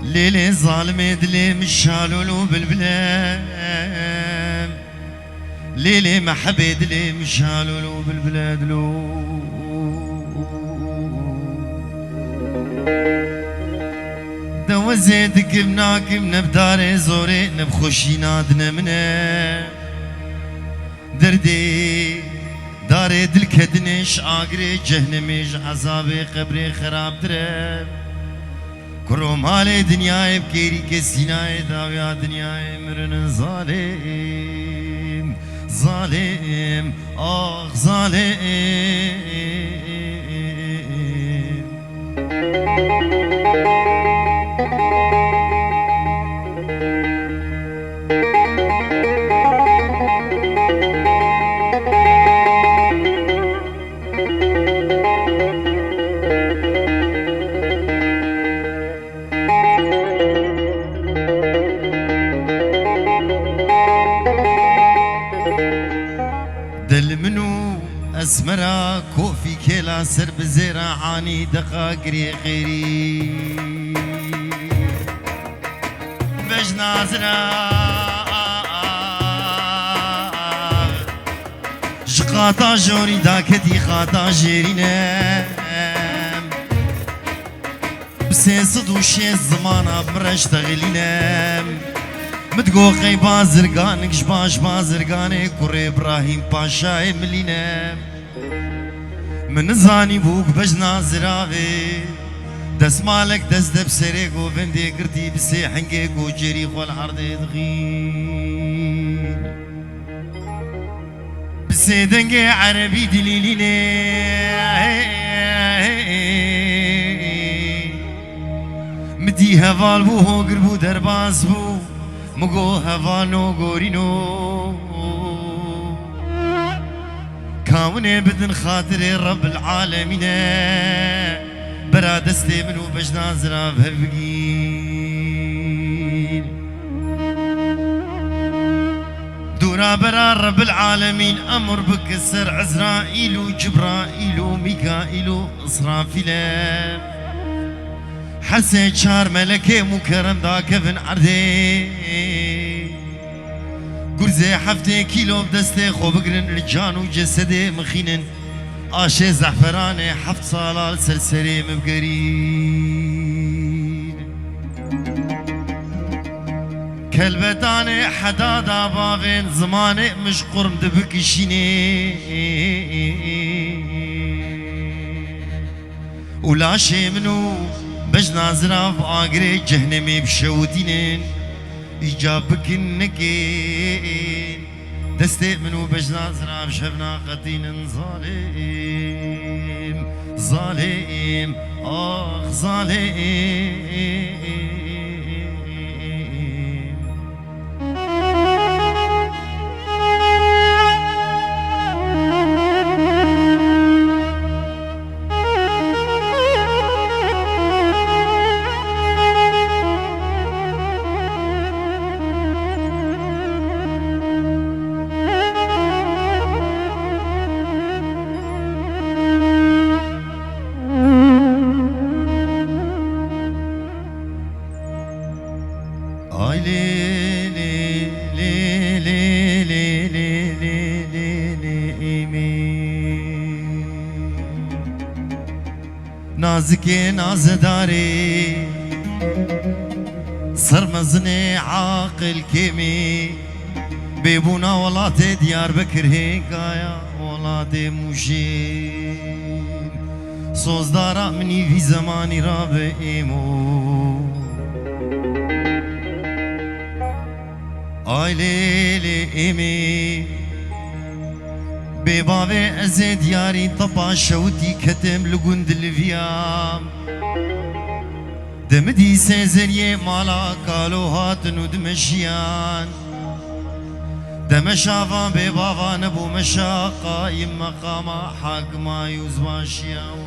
ليلي ظالم دلي مشالولو بالبلاد ليلي محبي دلي مشالولو بالبلاد لو دوزيدك بناكم نبداري زوري نبخوشي نادنا منه دردي داري دل كدنش آقري جهنميش عذابي قبري خراب درب كروم هالي دنياي بكيري كسيناي داويا دنياي مرن ظالم ظالم آخ ظالم دل منو اسمرا كوفي كلا سر بزيرا عاني دقاقري غيري بج نازرا شقاطا جوري داكتي خاطا جيرينام بسيصد وشي الزمانة برش تغلينام متقوقي بازرقانك شباش بازرقاني كوري ابراهيم باشاي ملينا من زاني بوك بجنا زراغي دس مالك دس دب سريق وفندي قرتي بسي حنقيق وجريخ والعرض دغين بسي دنقي عربي دليليني مدي هفال بو هو قربو درباز بو مگو هوانو گورینو کاونه بدن خاطر رب العالمین برا دستی منو بجنا زرا بهبگین دورا برا رب العالمین امر بكسر عزرائيل وجبرائيل وميكائيل وإسرافيل حسن چار ملكي مكرم دا كفن عردي قرزي حفتي كيلو بدستي خو بقرن رجان وجسدي مخينن آشي زعفراني حفت صالال سلسلي مبقرين كلبتاني حدادا بافين زماني مش قرم دبكشيني ولا شي منو بجنا زراف آقري جهنمي بشودينين إجابك النكين دستي منو بجنا زراف شفنا قدين ظالم ظالم آخ ظالم Ay le le le le le le le le le imi Nazike nazedari Sarmazne aqil kimi Bebuna walate Diyarbakır hekaya Walate mujin Sozdara mini vi zamani rabe imo Aileli emi Bebave ezed yari tapa şevti ketem lugund liviyam Demdi sezeriye mala kalo hatun udmeşiyan Demeşava bebava nebu meşaqa im makama hakma yüzbaşiyan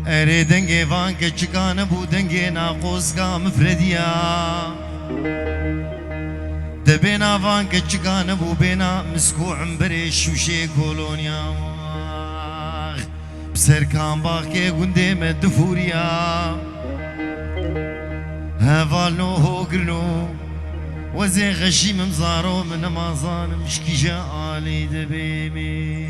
Ere denge van keçikane bu denge naqozga mfrediyam دبنا فان كتشكان ابو بينا مسكوع مبريش وشي كولونيا بسركان باخي قندي مدفوريا هفالو هو قرنو وزي غشي مزارو من مازان مشكي جالي دبيمي